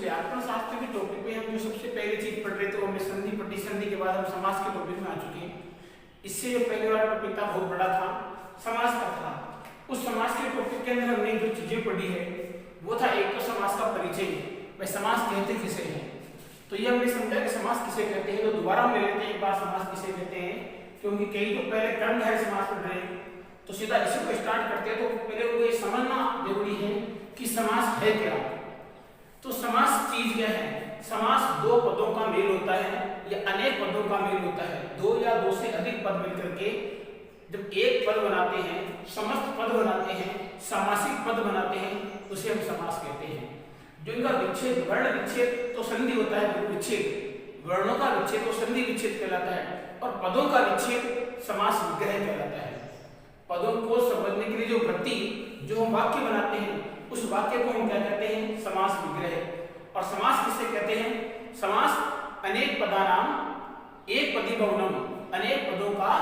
व्याकरण शास्त्र के टॉपिक में हम जो सबसे पहले चीज पढ़ रहे थे वो हमने संधि प्रतिसंधि के बाद हम समास के टॉपिक में आ चुके हैं। इससे जो पहले वाला टॉपिक था बहुत बड़ा था, समास का था। उस समास के टॉपिक के अंदर हमने जो चीजें पढ़ी है वो था एक तो समास का परिचय, भाई समास कहते किसे हैं। तो ये हमने समझा कि समास किसे कहते हैं। तो दोबारा हम ले लेते हैं एक बार समास किसे कहते हैं, क्योंकि कई तो पहले कर्मधारय समास पढ़ रहे हैं तो सीधा इसी को स्टार्ट करते हैं। तो पहले उनको ये समझना जरूरी है कि समास है क्या। तो समास चीज क्या है? समास दो पदों का मेल होता है या अनेक पदों का मेल होता है। दो या दो से अधिक पद मिलकर के जब एक पद बनाते हैं, समस्त पद बनाते हैं, सामासिक पद बनाते हैं, उसे हम समास कहते हैं। जो इनका विच्छेद, वर्ण विच्छेद तो संधि होता है, विच्छेद, वर्णों का विच्छेद तो संधि विच्छेद कहलाता है, और पदों का विच्छेद समास विग्रह कहलाता है। पदों को समझने के लिए जो वृत्ति जो हम वाक्य बनाते हैं उस वाक्य को हम क्या कहते हैं? समास विग्रह। और समास किसे कहते हैं? समास अनेक पदानाम एक पदी बहुनम, अनेक पदों का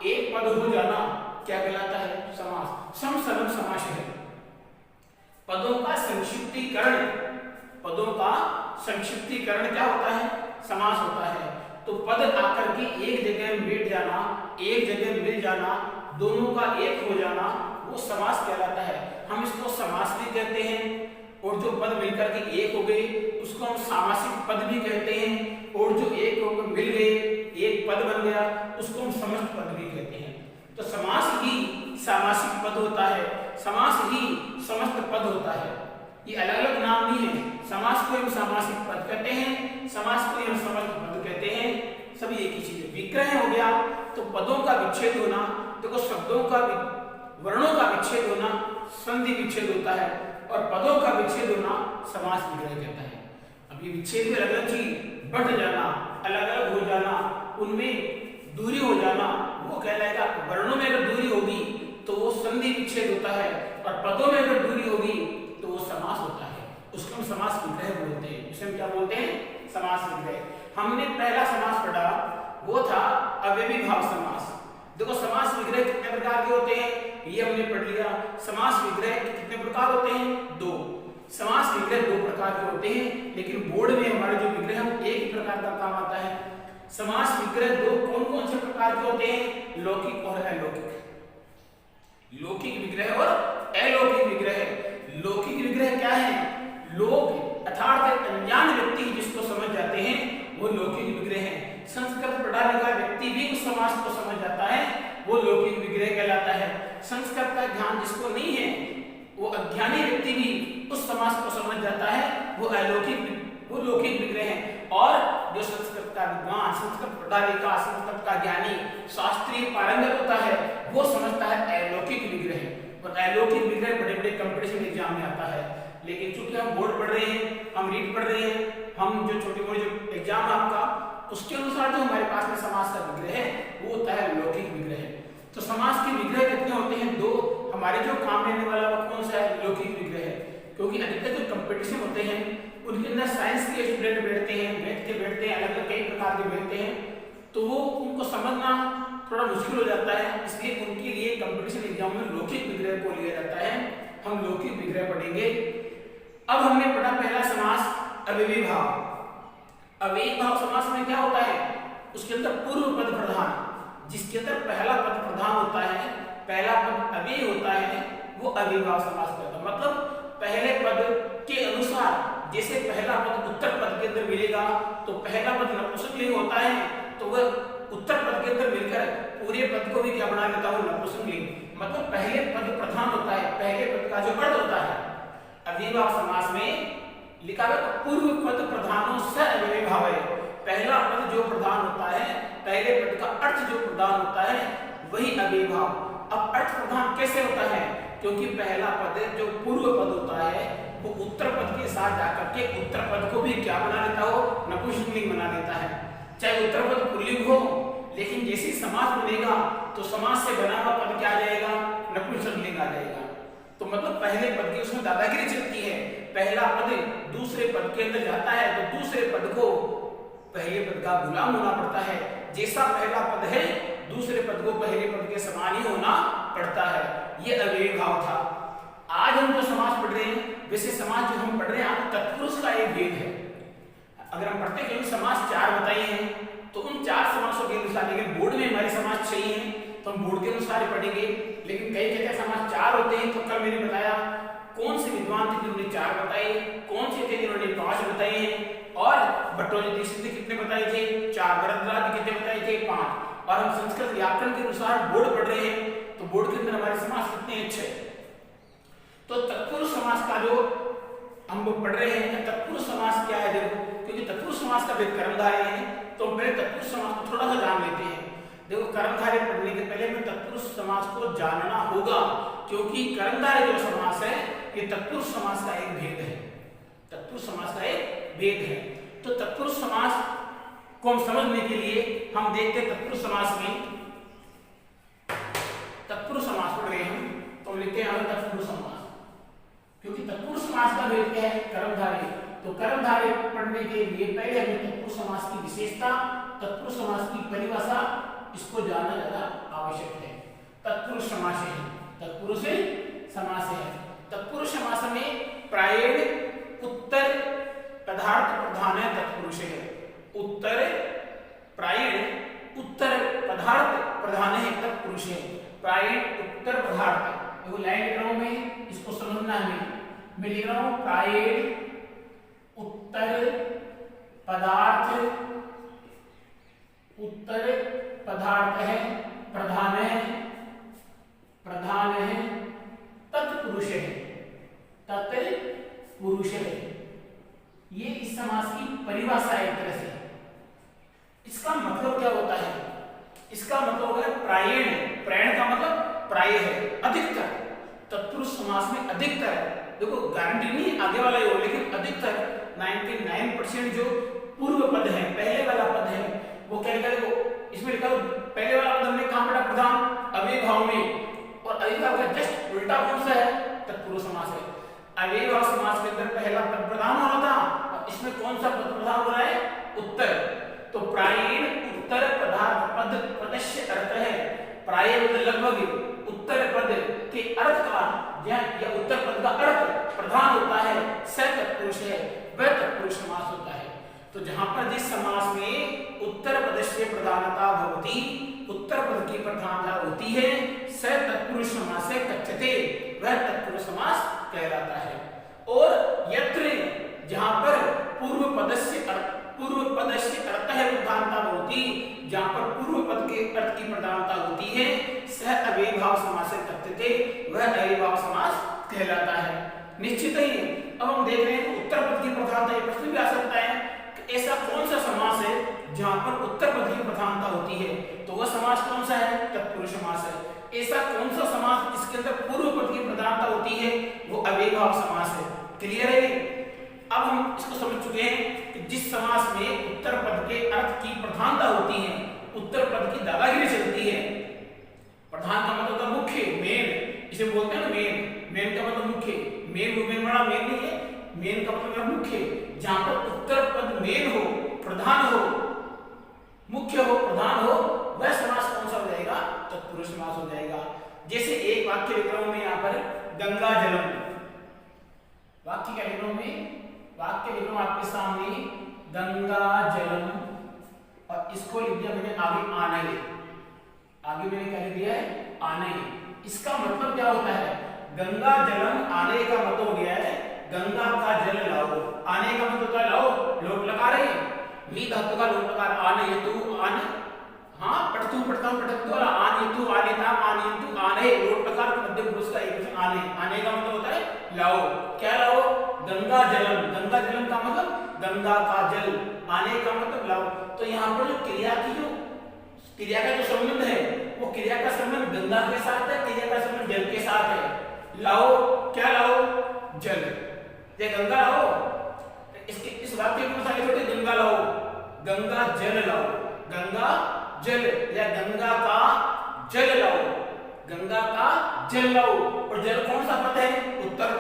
एक पद हो जाना क्या कहलाता है? समास। समसलन समास है। पदों का संक्षिप्तीकरण, पदों का संक्षिप्तीकरण क्या होता है? समास होता है। तो पद आकर के एक जगह बैठ जाना, एक जगह मिल जाना, दोनों का एक हो जाना, वो समास कहलाता है। हम इसको समास भी कहते हैं, और जो पद मिलकर के एक हो गए उसको हम सामासिक पद भी कहते हैं, और जो एक होकर मिल गए एक पद बन गया उसको हम समस्त पद भी कहते हैं। तो समास ही सामासिक पद होता है, समास ही समस्त पद होता है। ये अलग अलग नाम नहीं है। समास को हम सामासिक पद कहते हैं, समास को हम समस्त पद कहते हैं, सभी एक ही चीज है। विग्रह हो गया तो पदों का विच्छेद होना, देखो शब्दों का वर्णों का विच्छेद होना संधि विच्छेद होता है, और पदों का विच्छेद होना समास विग्रह कहता है। अब ये विच्छेद में अलग चीज बढ़ जाना, अलग अलग हो जाना, उनमें दूरी हो जाना, वो कहलाएगा। वर्णों में अगर दूरी होगी तो वो संधि विच्छेद होता है, और पदों में अगर दूरी होगी तो वो समास होता है। उसको हम समास विग्रह बोलते हैं। इसे हम क्या बोलते हैं? समास विग्रह। हमने पहला समास पढ़ा वो था अव्ययी भाव समास। देखो समास विग्रह कितने प्रकार के होते हैं ये हमने पढ़ लिया। समास विग्रह कितने प्रकार होते हैं? दो। समास विग्रह दो प्रकार के होते हैं, लेकिन बोर्ड में हमारे जो विग्रह है एक ही प्रकार का काम आता है। समास विग्रह दो कौन कौन से प्रकार के होते हैं? लौकिक और अलौकिक। लौकिक विग्रह और अलौकिक विग्रह। लौकिक विग्रह क्या है? लोक अर्थात अनजान व्यक्ति जिसको समझ जाते हैं वो लौकिक विग्रह है। संस्कृत पढ़ा लिखा व्यक्ति भी उस समास को समझ जाता है, वो लौकिक विग्रह कहलाता है। संस्कृत का ज्ञान जिसको नहीं है वो अज्ञानी व्यक्ति भी उस समास को समझ जाता है, वो लौकिक विग्रह है। और जो संस्कृत का विद्वान, संस्कृत पढ़ा लिखा, संस्कृत का ज्ञानी, शास्त्रीय पारंगत होता है वो समझता है अलौकिक विग्रह। और अलौकिक विग्रह बड़े बड़े कंपटीशन एग्जाम में आता है। लेकिन चूंकि हम बोर्ड पढ़ रहे हैं, हम रीड पढ़ रहे हैं, हम जो छोटे मोटे जो एग्जाम है आपका उसके अनुसार जो हमारे पास में समास का विग्रह है वो होता है लौकिक विग्रह। तो समास के विग्रह कितने होते हैं? दो। हमारे जो काम लेने वाला वो कौन सा है? लौकिक विग्रह है। क्योंकि अधिकतर जो कंपटीशन होते हैं उनके अंदर साइंस के स्टूडेंट बैठते हैं, मैथ के बैठते हैं, अलग अलग कई प्रकार के बैठते हैं, तो वो उनको समझना थोड़ा मुश्किल हो जाता है। इसलिए उनके लिए कंपटीशन एग्जाम में लौकिक विग्रह को लिया जाता है। हम लौकिक विग्रह पढ़ेंगे। अब हमने पढ़ा पहला समास अव्ययी भाव। अव्ययी भाव समास में क्या होता है? उसके अंदर पूर्व पद प्रधान, जिसके अंदर पहला पद प्रधान होता है, पहला पद अव्ययी होता है, वो अव्ययी भाव समास कहता है। मतलब पहले पद के अनुसार जैसे पहला पद उत्तर पद के अंदर मिलेगा तो पहला पद नपुंसकलिंग होता है तो वह उत्तर पद के अंदर मिलकर पूरे पद को भी क्या बना लेता है? नपुंसकलिंग। मतलब पहले पद प्रधान होता है, पहले पद का जो अर्थ होता है। अव्ययी भाव समास में लिखा है तो पूर्व पद प्रधानों से अव्ययी भाव है। पहला पद जो प्रधान होता है, पहले पद का अर्थ जो प्रधान होता है वही अव्ययी भाव। अब अर्थ प्रधान कैसे होता है? क्योंकि पहला पद जो पूर्व पद होता है वो उत्तर पद के साथ जाकर के उत्तर पद को भी क्या बना लेता हो? नपुंसकलिंग बना लेता है। चाहे उत्तर पद पुल्लिंग हो, लेकिन जैसे समास बनेगा तो समास से बना हुआ पद क्या आ जाएगा? नपुंसकलिंग आ जाएगा। तो मतलब पहले पद की उसमें दादागिरी चलती है। पहला पद दूसरे पद के अंदर जाता है तो दूसरे पद को पहले पद का गुलाम होना पड़ता है। जैसा पहला पद है दूसरे पद को पहले पद के समान ही होना पड़ता है। ये अव्ययी भाव था। आज हम जो समास पढ़ रहे हैं वैसे समास जो हम पढ़ रहे हैं तत्पुरुष का एक भेद है। अगर हम पढ़ते हैं समास 4 बताए हैं तो उन 4 समासों के अनुसार, लेकिन बोर्ड में हमारे समास 6 हैं तो हम बोर्ड के अनुसार ही पढ़ेंगे। लेकिन कई कहते हैं समास 4 होते हैं, तो कल मैंने बताया कौन से विद्वान थे जिन्होंने 4 बताए, कौन से थे जिन्होंने 5 बताए हैं, और भट्टोजी दीक्षित ने कितने बताए थे 4, भरद्वाज ने कितने बताए थे 5। और हम संस्कृत व्याकरण के अनुसार बोर्ड पढ़ रहे हैं तो बोर्ड के अंदर हमारे समास कितने अच्छे। तो तत्पुरुष समास का जो हम लोग पढ़ रहे हैं, तत्पुरुष समास क्या है देखो, क्योंकि तत्पुरुष समास का भेद कर्मधारय है तो हम पहले तत्पुरुष समास को थोड़ा सा जान लेते हैं। देखो कर्मधारय पढ़ने के पहले हमें तत्पुरुष समास को जानना होगा, क्योंकि कर्मधारय जो समास है ये तत्पुरुष समास का एक भेद है, तत्पुरुष समास का एक भेद है। तो तत्पुरुष समास को हम समझने के लिए हम देखते हैं तत्पुरुष समास में, तत्पुरुष समास पढ़ रहे हैं तो हम लिखते हैं तत्पुरुष समास, क्योंकि तत्पुरुष समास का भेद क्या है कर्मधारय। तो कर्मधारय पढ़ने के लिए पहले हमें तत्पुरुष समास की विशेषता, तत्पुरुष समास की परिभाषा, इसको जानना ज्यादा आवश्यक है। तत्पुरुष समास है, तत्पुरुष समास है। तत्पुरुष समास में प्रायेण उत्तर पदार्थ प्रधान है तत्पुरुष है। उत्तर प्रायेण उत्तर पदार्थ प्रधान है तत्पुरुष है। प्रायेण उत्तर पदार्थ, देखो लाइन लिख रहा हूं मैं, इसको समझना है। मैं लिख रहा हूं प्रायेण उत्तर पदार्थ, उत्तर पदार्थ है प्रधान है, प्रधान है तत्पुरुष है, तत्पुरुष है। ये इस समास की परिभाषा है एक तरह से। इसका मतलब क्या होता है, इसका मतलब है प्रायेण, प्रायण का मतलब प्राय है, अधिकतर। तत्पुरुष समास में अधिकतर, देखो गारंटी नहीं आगे वाला ही हो, लेकिन अधिकतर 99% जो पूर्व पद है, पहले वाला पद है, वो क्या लिखा है, इसमें लिखा पहले वाला पद हमने कहां पढ़ा प्रधान अव्ययभाव में, और अव्ययभाव का जस्ट उल्टा कौन सा है तत्पुरुष समास है। अव्ययभाव समास के अंदर पहला पद प्रधान हो रहा था, इसमें कौन सा पद प्रधान हो रहा है उत्तर। तो प्रायेण उत्तर पदार्थ पद पदस्य अर्थ है, प्राय लगभग उत्तर पद के अर्थ का या उत्तर पद का अर्थ प्रधान होता है, स तत्पुरुष है, वह तत्पुरुष समास होता है। तो जहां पर जिस समास में उत्तर पदस्य प्रधानता भवति, उत्तर पद की प्रधानता होती है, स तत्पुरुष समास है कथ्यते, वह तत्पुरुष समास कहलाता है। और यत्र जहां पर पूर्व पदस्य अर्थ है प्रधानता होती, जहां पर पूर्व पद के अर्थ की प्रधानता होती है, सह अव्ययभाव समास है कथ्यते, वह अव्ययभाव समास कहलाता है। निश्चित ही अब हम देख रहे हैं उत्तर पद की प्रधानता, ये प्रश्न भी आ सकता है कि ऐसा कौन सा समास है जहां पर उत्तर पद की प्रधानता होती है, तो वह समास कौन सा है तत्पुरुष समास है। ऐसा कौन सा समास जिसके अंदर पूर्व पद की प्रधानता होती है, वो अव्ययभाव समास है। क्लियर है? अब हम इसको समझ चुके हैं कि जिस समास में उत्तर पद के अर्थ की प्रधानता होती है, उत्तर पद की दादागिरी चलती है, प्रधान का मतलब होता मुख्य, मेन, इसे बोलते हैं ना मेन, मेन का मतलब मुख्य, मेन बड़ा मेन नहीं है, मेन का मतलब मुख्य। जहां पर उत्तर पद मेन हो, प्रधान हो, मुख्य हो, प्रधान हो, वह समास कौन सा हो जाएगा तत्पुरुष समास हो जाएगा। जैसे एक वाक्य लिख रहा हूं मैं यहाँ पर, गंगा जलम, वाक्य क्या लिख रहा हूं मैं, वाक्य लिख रहा हूं आपके सामने गंगा जलम, और इसको लिख दिया मैंने आगे आने, आगे मैंने क्या लिख दिया है आने। इसका मतलब क्या होता है, गंगा जलम आने का मतलब हो गया है गंगा का जल लाओ। आने का मतलब क्या, लाओ, लोट लगा रहे हैं, नी धातु का लोट लगा, आने हेतु आने, हाँ पढ़तू पढ़ता हूं पढ़तू वाला आने हेतु आने था, आने हेतु आने, लोट लगा मध्य पुरुष का एक आने, आने का मतलब होता है लाओ। क्या लाओ, गंगा जलम, गंगा जलम का मतलब गंगा का जल, आने का मतलब लाओ। तो यहाँ पर जो क्रिया की जो क्रिया का जो संबंध है, वो क्रिया का संबंध गंगा के साथ है, क्रिया का संबंध जल के साथ है। लाओ, क्या लाओ, जल, ये गंगा लाओ, इसके इस वाक्य के अनुसार छोटे गंगा लाओ, गंगा जल लाओ, गंगा जल या गंगा का जल लाओ, गंगा का जल लाओ। और जल कौन सा पद है, उत्तर।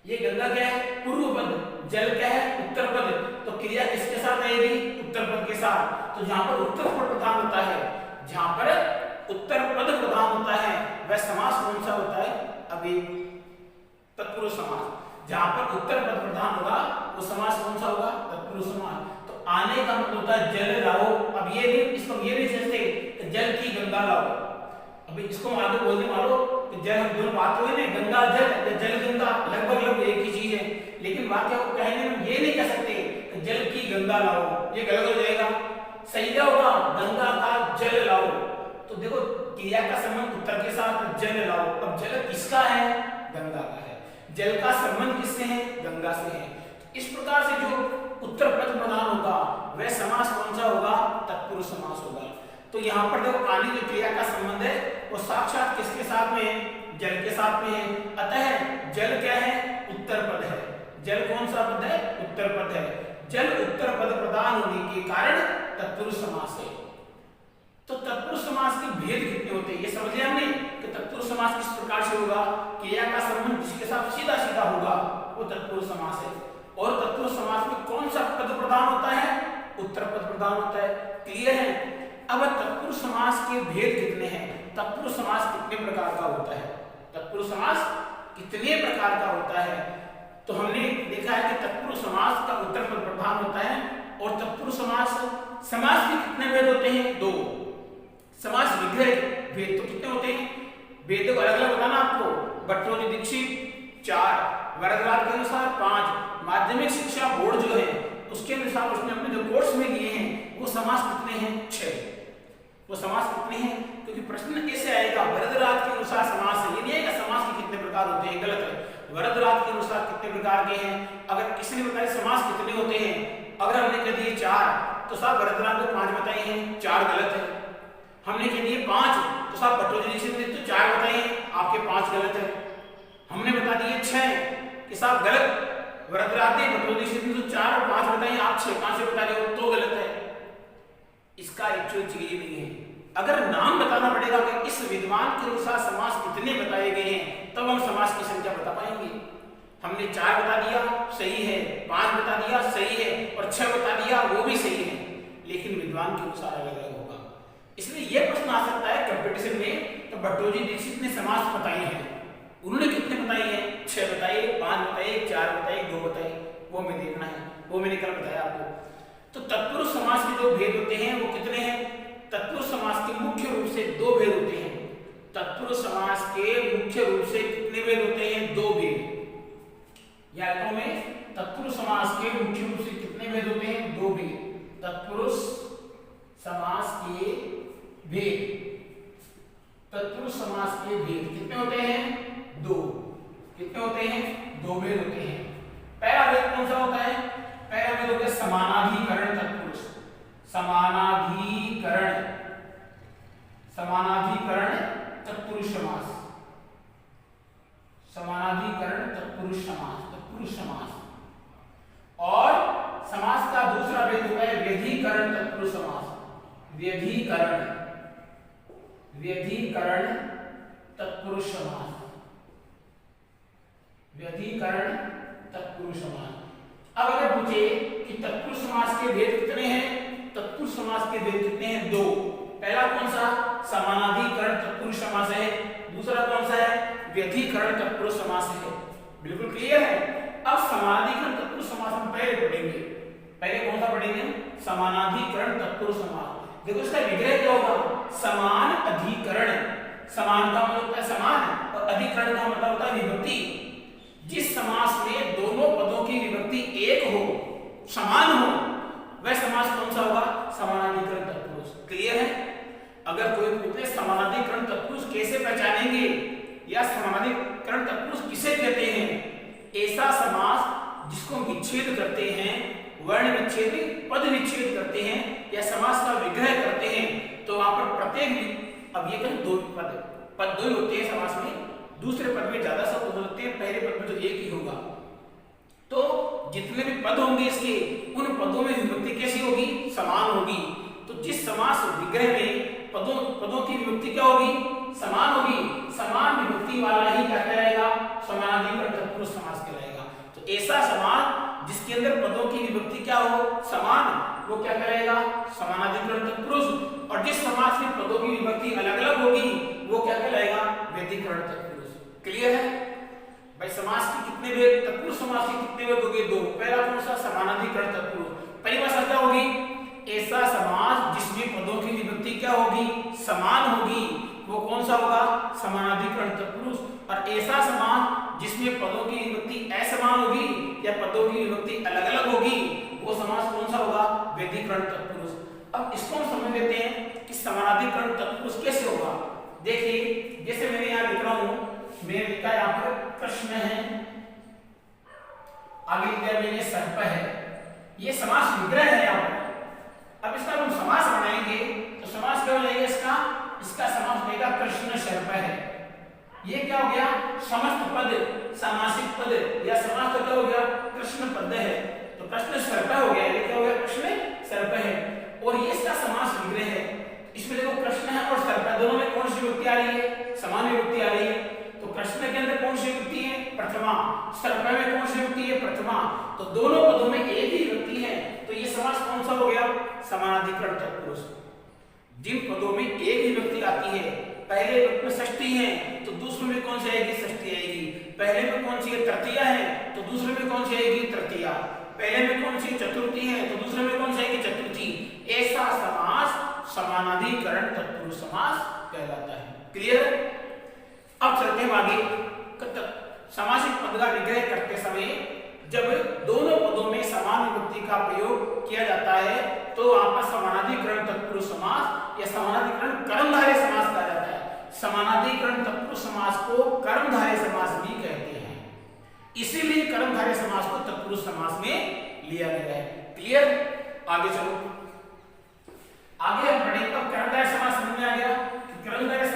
ये गंगा क्या है, पूर्व पद, जल क्या है, उत्तर पद। तो क्रिया किसके साथ आएगी, उत्तर पद के साथ। तो जहां पर उत्तर पद प्रधान होता है, जहां पर उत्तर पद प्रधान होता है, वह समास कौन सा होता है, अभी तत्पुरुष समास। जहां पर उत्तर पद प्रधान होगा वो समास कौन सा होगा? तत्पुरुष समास। तो आने का मतलब होता है जल लाओ। अब ये नहीं, इसको ये नहीं सोचते जल की गंगा लाओ। अभी इसको आगे बोलने वालों कि जल, हम दोनों बात हुई ना, गंगा जल या जल गंगा लगभग एक ही चीज है, लेकिन वाक्य को कहने में ये नहीं कह सकते जल की गंगा लाओ, ये गलत हो जाएगा। सही क्या होगा? गंगा का जल लाओ। तो देखो क्रिया का संबंध उत्तर के साथ, जल लाओ। अब जल किसका है? गंगा का है। जल का संबंध किससे है? गंगा से है। इस प्रकार से जो उत्तर पद प्रधान होगा वह समास कौन सा होगा? तत्पुरुष समास होगा। तो यहाँ पर देखो आने जो क्रिया का संबंध है वो साक्षात किसके साथ में है? जल के साथ में है। अतः जल क्या है? उत्तर पद है। जल कौन सा पद है? उत्तर पद है। जल उत्तर पद प्रधान होने के कारण तत्पुरुष समास है। तो तत्पुरुष समास के भेद कितने होते हैं ये समझ लिया हमने कि तत्पुरुष समास किस प्रकार से होगा? क्रिया का संबंध जिसके साथ सीधा सीधा होगा वो तत्पुरुष समास है। और तत्पुरुष समास में कौन सा पद प्रधान होता है? उत्तर पद प्रधान होता है। क्लियर है? अब तत्पुरुष समास के भेद कितने हैं? तत्पुरुष समास कितने प्रकार का होता है? तत्पुरुष समास कितने प्रकार का होता है? तो हमने देखा है कि तत्पुरुष समास का उत्तर पद प्रधान होता है। और तत्पुरुष समास के कितने भेद होते हैं? दो। समास विग्रह भेद तो कितने होते हैं? भेद को अलग अलग बताना आपको। भट्टोजी दीक्षित 4, वरदराज के अनुसार 5, माध्यमिक शिक्षा बोर्ड जो है उसके अनुसार उसने अपने जो कोर्स में लिए हैं वो समास कितने हैं? 6। वो समास कितने हैं? क्योंकि प्रश्न ऐसे आएगा वरदराज के अनुसार समास है, ये नहीं आएगा समास के कितने प्रकार होते हैं, गलत है। वरदराज के अनुसार कितने प्रकार के हैं? अगर किसी ने बताया समास कितने होते हैं, अगर हमने कह दिए 4 तो साहब वरदराज ने 5 बताए हैं, 4 गलत है। हमने कह दिए 5 तो साहब भट्टोजी दीक्षित ने तो 4 बताए हैं, आपके 5 गलत है। हमने बता दिए 6 कि साहब गलत, वरदराज ने भट्टोजी दीक्षित ने तो 4 और 5 बताए, आप 6 5 से बता रहे हो तो गलत है। इसका एक्चुअल चीज नहीं है। अगर नाम बताना पड़ेगा कि इस विद्वान के अनुसार समास कितने बताए गए हैं तब हम समास की संख्या बता पाएंगे। हमने 4 बता दिया सही है, 5 बता दिया सही है और 6 बता दिया वो भी सही है, लेकिन विद्वान के अनुसार अलग अलग होगा। इसलिए यह प्रश्न आ सकता है कंपटीशन में, तो भट्टोजी दीक्षित ने समास बताए हैं, उन्होंने कितने बताए हैं? 6 बताए, 5 बताए, 4 बताए, 2 बताए, वो हमें देखना है, वो मैंने कल बताया आपको। तो तत्पुरुष समास के जो भेद होते हैं वो कितने हैं? तत्पुरुष समास के मुख्य रूप से 2 भेद होते हैं। तत्पुरुष समास के मुख्य रूप से कितने भेद होते हैं? 2 भेद। याद में तत्पुरुष समास के मुख्य रूप से कितने भेद होते हैं? 2 भेद। तत्पुरुष समास के भेद, तत्पुरुष समास के भेद कितने होते हैं? 2। कितने होते हैं? 2 भेद होते हैं। पहला भेद कौन सा होता है? पहला भेद हो गया समानाधिकरण तत्पुरुष। समानाधिकरण, समानाधिकरण तत्पुरुष समास, समानाधिकरण तत्पुरुष समास, तत्पुरुष समास। और समास का दूसरा भेद होता है व्यधिकरण तत्पुरुष समास। व्यधिकरण, व्यधिकरण तत्पुरुष समास, व्यधिकरण तत्पुरुष समास। अब अगर पूछे कि तत्पुरुष समास के भेद कितने हैं? तत्पुरुष समास के भेद कितने हैं? 2। पहला कौन सा? समानाधिकरण तत्पुरुष समास है। दूसरा कौन सा है? व्यधिकरण तत्पुरुष समास है। बिल्कुल क्लियर है। अब समानाधिकरण तत्पुरुष समास हम पहले पढ़ेंगे। पहले कौन सा पढ़ेंगे? समानाधिकरण तत्पुरुष समास। देखो इसका विग्रह क्या होगा? समान अधिकरण। समान का मतलब होता है समान और अधिकरण का मतलब होता है विभक्ति। जिस समास में दोनों पदों की विभक्ति एक हो, समान हो, वह समास कौन सा होगा? समानाधिकरण तत्पुरुष। क्लियर है? अगर कोई पूछे समानाधिकरण तत्पुरुष कैसे पहचानेंगे या समानाधिकरण तत्पुरुष किसे कहते हैं, ऐसा समास जिसको विच्छेद करते हैं, वर्ण विच्छेद, पद विच्छेद करते हैं या समास का विग्रह करते हैं, तो वहां पर प्रत्येक, अब ये कहें 2 पद 2 होते हैं समास में, दूसरे पद में ज्यादा शब्द होते हैं, पहले पद में तो एक ही होगा। तो जितने भी पद होंगे इसके, उन पदों में विभक्ति कैसी होगी? समान होगी। तो जिस समास विग्रह में पदों की विभक्ति क्या होगी? समान होगी। समान विभक्ति वाला ही क्या कहलाएगा? समानाधिकरण तत्पुरुष समास कहलाएगा। तो ऐसा समास जिसके अंदर पदों की विभक्ति क्या हो? समान, वो क्या कहलाएगा? समानाधिकरण तत्पुरुष। और जिस समास में पदों की विभक्ति अलग अलग होगी वो क्या कहलाएगा? व्यधिकरण तत्पुरुष। क्लियर है? भाई समास के कितने भेद, तत्पुरुष समास के कितने भेद हो गए? दो। पहला कौन सा? समानाधिकरण तत्पुरुष। परिभाषा क्या होगी? ऐसा समास जिसमें पदों की विभक्ति क्या होगी? समान होगी, वो कौन सा होगा? समानाधिकरण तत्पुरुष। और ऐसा समास जिसमें पदों की विभक्ति असमान होगी या पदों की विभक्ति अलग-अलग होगी, वो समास कौन सा होगा? व्यधिकरण तत्पुरुष। अब इसको हम समझ लेते हैं कि समानाधिकरण तत्पुरुष कैसे होगा। देखिए जैसे मैंने यहाँ लिख रहा हूं, मैंने लिखा यहाँ पर कृष्ण है, आगे लिखा मैंने सर्प है, ये समास विग्रह है यहाँ पर। अब इसका हम समास बनाएंगे तो समास क्या हो जाएगा इसका? इसका समास बनेगा कृष्ण सर्प है। ये क्या हो गया? समस्त पद सामासिक पद या समास तो क्या हो गया? कृष्ण पद है, तो कृष्ण सर्प हो गया। ये क्या हो गया? कृष्ण सर्प है। और ये इसका समास विग्रह है। इसमें देखो कृष्ण है और सर्प है, दोनों में कौन सी विभक्ति आ रही है? समान विभक्ति आ रही है। तो कृष्ण के अंदर कौन सी विभक्ति है? प्रथमा। सर्प में कौन सी विभक्ति है? प्रथमा। तो दोनों पदों में एक ही विभक्ति है, तो ये समास कौन सा हो गया? समानाधिकरण तत्पुरुष। जिन पदों में एक ही विभक्ति आती है, पहले पद में षष्ठी है तो दूसरे में कौन सी आएगी? षष्ठी आएगी। पहले में कौन सी है? तृतीया है तो दूसरे में कौन सी आएगी? तृतीया। पहले में कौन सी चतुर्थी है तो दूसरे में कौन सी आएगी? चतुर्थी। ऐसा समास समानाधिकरण तत्पुरुष समास कहलाता है। क्लियर? अब चलते हैं आगे। सामासिक पद का विग्रह करते समय जब दोनों पदों में समान विभक्ति का प्रयोग किया जाता है तो वहां पर समानाधिकरण तत्पुरुष समास या समानाधिकरण कर्मधारय समास कहा जाता है। समानाधिकरण तत्पुरुष समास को कर्मधारय समास भी कहते हैं, इसीलिए कर्मधारय समास को तत्पुरुष समास में लिया गया है। क्लियर? आगे चलो, आगे हम पढ़ेंगे। अब कर्मधारय समास समझ में आ गया कि कर्मधारय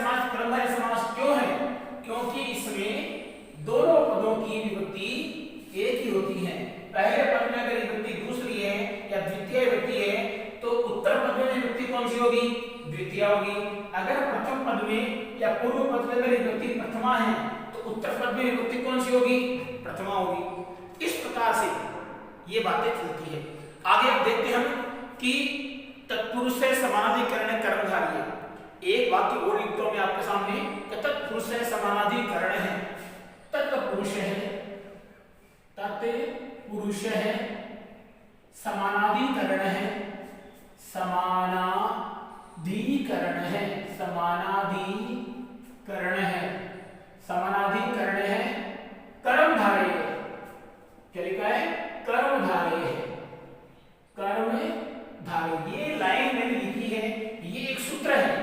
समास क्यों है? क्योंकि इसमें दोनों पदों की विभक्ति एक ही होती है। पहले पद में अगर विभक्ति दूसरी है या द्वितीय विभक्ति है तो उत्तर पद में विभक्ति कौन सी होगी? द्वितीय होगी। अगर प्रथम पद में या पूर्व पद में अगर विभक्ति प्रथमा है तो उत्तर पद में विभक्ति कौन सी होगी? प्रथमा होगी। इस प्रकार से ये बातें चलती है। आगे अब देखते हैं हम कि तत्पुरुष से समानाधिकरण कर्मधारय। एक वाक्य और लिखता हूं मैं आपके सामने कि तत्पुरुष से समानाधिकरण है। तत्पुरुष है, तत्पुरुष है, समानाधिकरण है, समानाधिकरण है, समानाधिकरण है, समानाधिकरण है, कर्मधारय है। क्या लिखा है? कर्मधारय है, कर्मधारय। ये लाइन मैंने लिखी है, ये एक सूत्र है,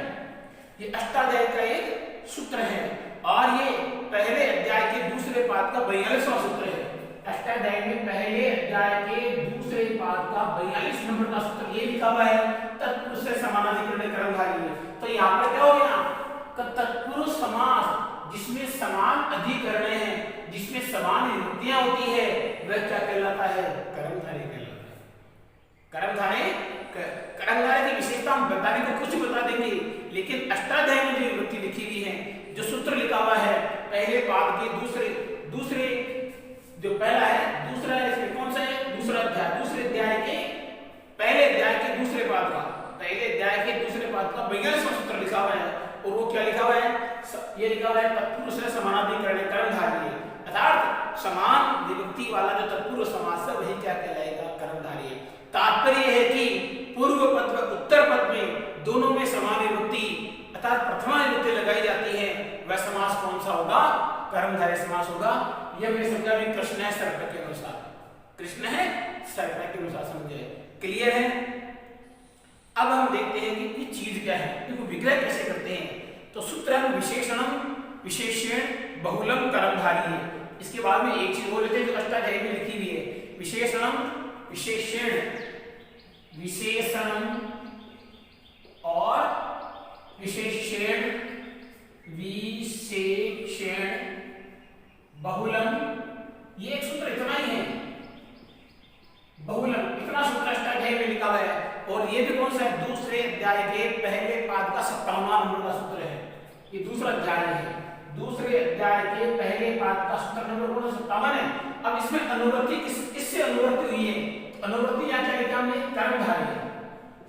ये अष्टाध्याय का एक सूत्र है और ये पहले अध्याय के दूसरे पाद का 42वां सूत्र है। अष्टाध्याय में पहले अध्याय के दूसरे पाद का 42 नंबर का सूत्र ये लिखा हुआ है, तत्पुरुष से समानाधिकरण कर्मधारय। तो यहाँ पर क्या हो गया? तत्पुरुष समास जिसमें समान अधिकरण है, जिसमें समान विभक्तियां होती है, वह क्या कहलाता है? कर्मधारय कहलाता है। कर्मधारय की विशेषता हम बताने को कुछ बता देंगे, लेकिन अष्टाध्याय में जो विभक्ति लिखी हुई है, जो सूत्र लिखा हुआ है, पहले पाद के दूसरे जो पहला है, दूसरा है, इसमें कौन सा है? दूसरा अध्याय, दूसरे अध्याय के पहले अध्याय के दूसरे पाद का, पहले अध्याय के दूसरे पाद का 42वां सूत्र लिखा हुआ है। और वो क्या लिखा हुआ है? ये लिखा हुआ है तत्पुरुष से समानाधिकरण कर्मधारय, अर्थात समान विभक्ति वाला जो तत्पुरुष समास है वही क्या कहलाएगा? कर्मधारय। तात्पर्य है कि पूर्व पद व उत्तर पद में दोनों में समान विभक्ति अर्थात प्रथमा विभक्ति लगाई जाती है, वह समास कौन सा होगा? कर्मधारय समास होगा। यह मैं समझा भी कृष्ण है सर्प के अनुसार, कृष्ण है सर्प के अनुसार समझे। क्लियर है? अब हम देखते हैं कि ये चीज क्या है, इनको विग्रह कैसे करते हैं। तो सूत्रम विशेषणम विशेषण बहुलम कर्मधारय। इसके बाद में एक चीज बोल लेते हैं जो अष्टाध्यायी में लिखी हुई है, विशेषणम विशेषण, विशेषण और विशेषण, विशेषण बहुलम। ये एक सूत्र इतना ही है, बहुलम इतना सूत्र अष्टाध्यायी में लिखा हुआ है। और ये भी कौन सा है? दूसरे अध्याय के पहले पाद का 57वां नंबर का सूत्र है। ये दूसरा अध्याय है, दूसरे अध्याय के पहले पाद का सूत्र नंबर 57 है। अब इसमें अनुवृत्ति इससे अनुवृत्ति हुई है। अनुवृत्ति यहाँ क्या लिखा हमने? कर्मधारय।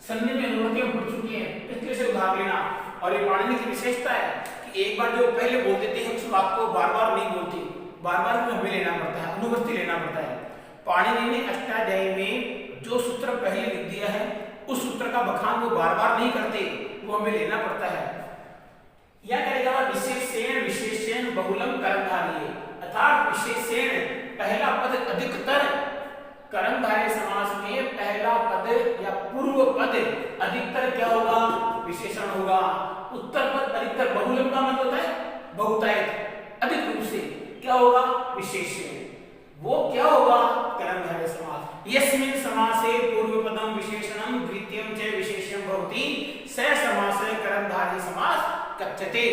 संधि में अनुवृत्तियां बढ़ चुकी हैं, पिछले से उधार लेना। और ये पाणिनि की विशेषता है कि एक बार जो पहले बोल देते हैं उस बात को बार बार नहीं बोलते, बार बार हमें लेना पड़ता है, अनुवर्ती लेना पड़ता है। पाणिनि ने अष्टाध्यायी में जो सूत्र पहले लिख दिया है उस सूत्र का बखान वो बार बार नहीं करते, वो हमें लेना पड़ता है। या करेगा विशेषण विशेषण बहुलम कर्मधारय, अर्थात विशेषण पहला पद अधिकतर, कर्मधारय समास में पहला पद या पूर्व पद अधिकतर क्या होगा? विशेषण होगा। उत्तर पद अधिकतर बहुलम का मतलब होता है बहुतायत, अधिक रूप से क्या होगा? विशेषण। वो क्या होगा? कर्मधारय समास। यस्मिन् समासे पूर्वपदम विशेषणम द्वितीयम च विशेषणं भवति स समासः कर्मधारय समास कथ्यते।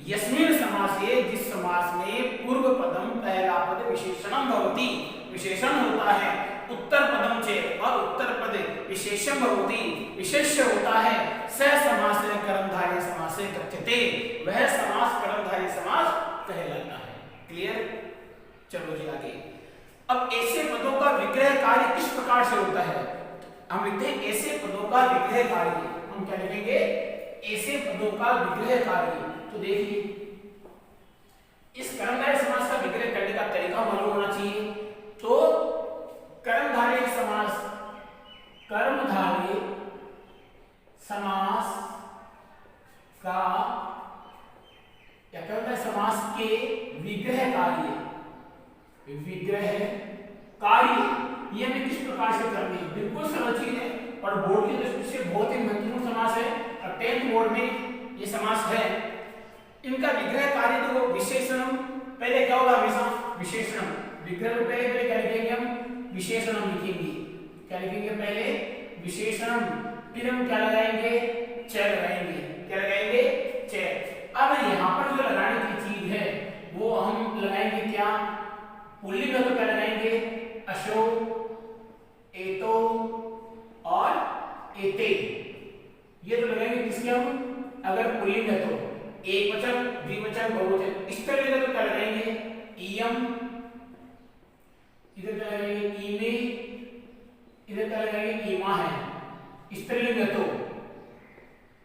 यस्मिन् समासे, जिस समास में पूर्व पदम पहला पद विशेषणम भवति, विशेषण होता है, उत्तर पदम च और उत्तर पद विशेषण भवति, विशेष होता है, स समासः कर्मधारय समास कथ्यते, वह समास कर्मधारय समास कहलाता है। क्लियर? चलो जी आगे। अब ऐसे पदों का विग्रह कार्य किस प्रकार से होता है? हम लिखते हैं ऐसे पदों का विग्रह कार्य। हम क्या लिखेंगे? ऐसे पदों का विग्रह कार्य। तो देखिए, इस कर्मधारय समास का विग्रह करने का तरीका मालूम होना चाहिए। तो कर्मधारय समास, कर्मधारय समास का या कर्मधारय समास के विग्रह कार्य, विग्रह कार्य ये हमें किस प्रकार से करनी है? बिल्कुल सरल चीज है और बोर्ड की दृष्टि से बहुत ही महत्वपूर्ण समास है और 10th बोर्ड में ये समास है। इनका विग्रह कार्य देखो, विशेषणम पहले क्या होगा? हमेशा विशेषणम। विग्रह में पहले क्या लिखेंगे? हम विशेषणम लिखेंगे। क्या लिखेंगे? पहले विशेषणम, फिर हम क्या लगाएंगे? च लगाएंगे। क्या लगाएंगे? च। अब यहाँ पर जो लगाने की चीज है वो हम लगाएंगे क्या? पुल्लिंग है तो क्या लगाएंगे? अशो, एतो और एते। ये तो लगाएंगे किसके हम? अगर पुल्लिंग है तो एक वचन, द्विवचन, बहुवचन। इस तरह तो क्या लगाएंगे? इयम, इधर क्या लगाएंगे? ईमे, इधर क्या लगाएंगे? ईमा है। स्त्रीलिंग है तो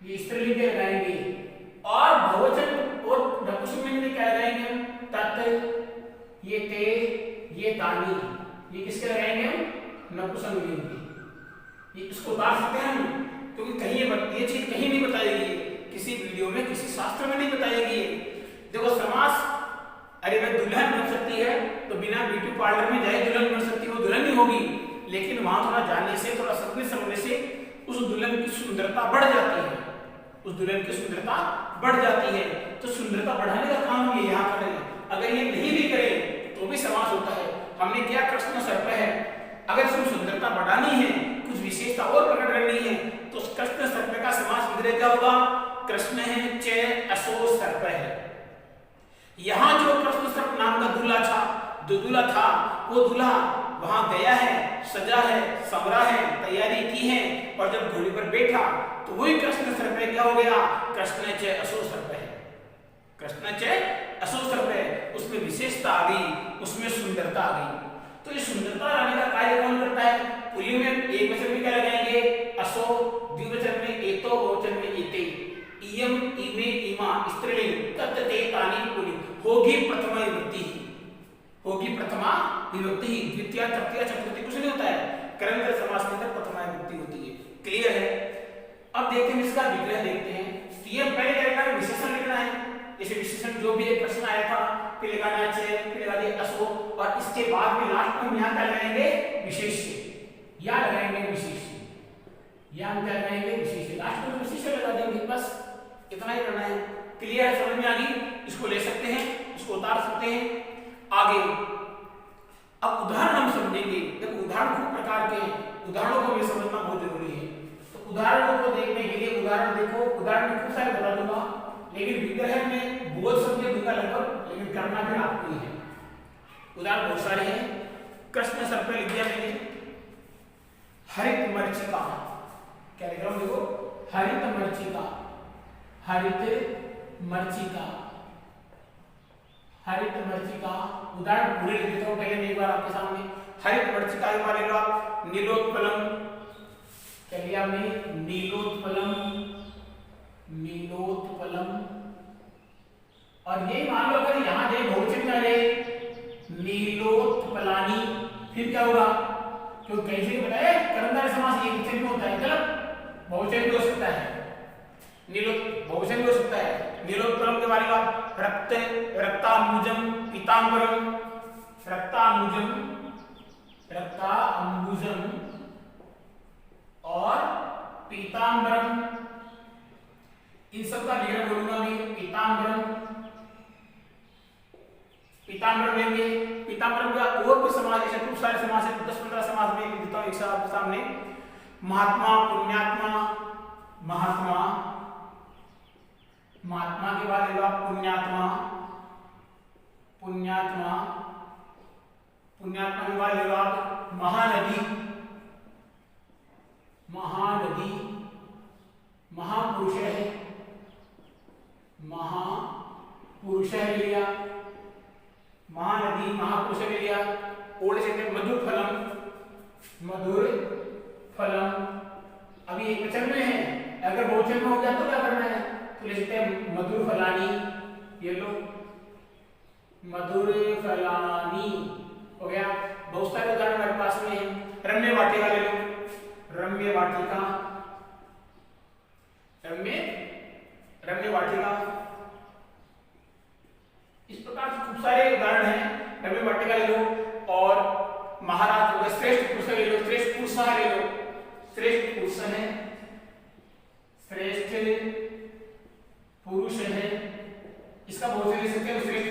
ये स्त्रीलिंग लगाएंगे। और बहुवचन और नपुंसकलिंग में क्या लगाएंगे? तत्, ये ते, ये तानी, ये किसके लगाएंगे हम? नपुंसकलिंग के। ये इसको उतार सकते हैं हम, क्योंकि कहीं ये चीज कहीं नहीं बताएगी, किसी वीडियो में, किसी शास्त्र में नहीं बताएगी। देखो समास, अरे वह दुल्हन बन सकती है तो बिना ब्यूटी पार्लर में जाए दुल्हन बन सकती है, वो दुल्हन ही होगी। लेकिन वहां थोड़ा जानने से, थोड़ा समझने से उस दुल्हन की सुंदरता बढ़ जाती है, उस दुल्हन की सुंदरता बढ़ जाती है। तो सुंदरता बढ़ाने का काम हम ये यहाँ कर रहे हैं। अगर ये नहीं भी करें तो भी समास होता है। हमने क्या? कृष्ण सर्प है। अगर इसमें सुंदरता बढ़ानी है, कुछ विशेषता और प्रकट करनी है, तो कृष्ण सर्प का समास विग्रह क्या होगा? कृष्ण है च असो सर्प है। यहाँ जो कृष्ण सर्प नाम का दूल्हा था, वो दूल्हा वहां गया है, सजा है, संवरा है, तैयारी की है, और जब घोड़े पर बैठा तो वही कृष्ण सर्प क्या हो गया? कृष्ण च असो सर्प है। कृष्ण च असो सर्प है। उसमें विशेषता आ गई, उसमें सुंदरता आ गई। तो ये सुंदरता लाने का कार्य कौन करता है? पुल्लिंग में एक वचन में क्या लगाएंगे? असो, द्विवचन में एतो, बहुवचन में एते। इयम, इमे, इमा स्त्रीलिंग, तत्, ते, तानि पुल्लिंग। होगी प्रथमा विभक्ति, होगी प्रथमा विभक्ति। द्वितीय, तृतीय, चतुर्थी कुछ नहीं होता है। कर्मधारय समास के अंदर प्रथमा विभक्ति होती है। क्लियर है? अब देखते हैं इसका विग्रह देखते हैं। तो ये पहले क्या लिखना है? विशेषण लिखना है। जैसे विशेषण जो भी एक प्रश्न आया था, फिर लगाना है च, फिर लगा दिया असो, और इसके बाद में लास्ट में हम यहाँ क्या लगाएंगे? विशेष्य। या लगाएंगे विशेष्य, या हम क्या लगाएंगे? विशेष्य। लास्ट में विशेष्य लगा देंगे। बस इतना ही करना है। क्लियर? समझ में आ गई? इसको ले सकते हैं, इसको उतार सकते हैं। आगे अब उदाहरण हम समझेंगे। देखो उदाहरण खूब प्रकार के हैं, उदाहरणों को भी समझना बहुत जरूरी है। तो उदाहरणों को देखने के लिए उदाहरण देखो, उदाहरण में खूब सारे बता दूंगा, लेकिन विग्रह में बहुत समझे दूंगा लगभग, लेकिन करना भी आपको ही है। उदाहरण बहुत सारे हैं। कृष्ण सर्प लिख दिया मैंने। हरित मरीचिका, क्या लिख रहा हूं? देखो हरित मरीचिका, हरित मरीचिका, हरित मरीचिका। उदाहरण पूरे लिख देता हूं पहले मैं एक बार आपके सामने। हरित मरीचिका के बारे में नीलोत्पलम, क्या लिया हमने? नीलोत्पलम, नीलोत्पलम। और ये मान लो अगर यहाँ जे बहुवचन में आ जाए नीलोत्पलानी, फिर क्या होगा? क्यों कैसे बताया कर्मधारय समास एकवचन में होता है, गलत, बहुवचन भी हो सकता है, बहुवचन भी हो सकता है। नीलोत्पलम के बारे में आप रक्ताम्बुजम पीतांबरम, रक्ताम्बुजम और पीतांबरम, इन सब का विग्रह बोलूंगा मैं। पीतांबरम लेंगे। पीतांबरम का और भी समास है, खूब सारे समास है, 10-15 समास में लिख देता हूं एक साथ आपके सामने। महात्मा, पुण्यात्मा, महात्मा के बाद लेगा पुण्यात्मा के बाद लेगा महानदी, महापुरुष है लिया, महानदी महापुरुष ले लिया। ओड से मधुर फलम, अभी एक वचन में है, अगर बहुवचन में हो गया तो क्या करना है? तो ले सकते हैं मधुर फलानी, ये लो मधुर फलानी हो गया। बहुत सारे उदाहरण हमारे पास में है। रम्य वाटिका ले लो, रम्य वाटिका, इस प्रकार से खूब सारे उदाहरण हैं। रम्य वाटिका ले लो। और महाराज हो गया, श्रेष्ठ पुरुष ले लो, श्रेष्ठ पुरुष ले लो, श्रेष्ठ पुरुष है, इसका बहुवचन ले सकते हैं, श्रेष्ठ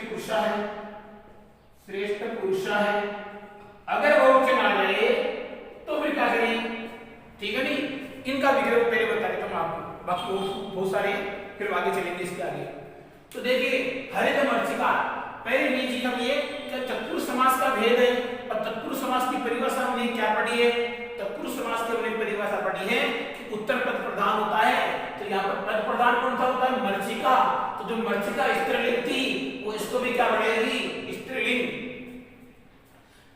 पुरुष है। अगर बहुवचन आ जाए तो फिर क्या करें? ठीक है नहीं, इनका विग्रह पहले बता देता हूं आपको, बाकी बहुत सारे फिर आगे चलेंगे इसके आगे। तो देखिए हरित मरीचिका, पहले ये चीज हम ये तत्पुरुष समास का भेद है और तत्पुरुष समास की परिभाषा हमने क्या पढ़ी है? तत्पुरुष समास की हमने परिभाषा पढ़ी है कि उत्तर पद प्रधान होता है। तो यहाँ पर पद प्रधान कौन सा होता है? मरीचिका। तो जो मरीचिका स्त्रीलिंग थी वो इसको भी क्या बढ़ेगी? स्त्रीलिंग।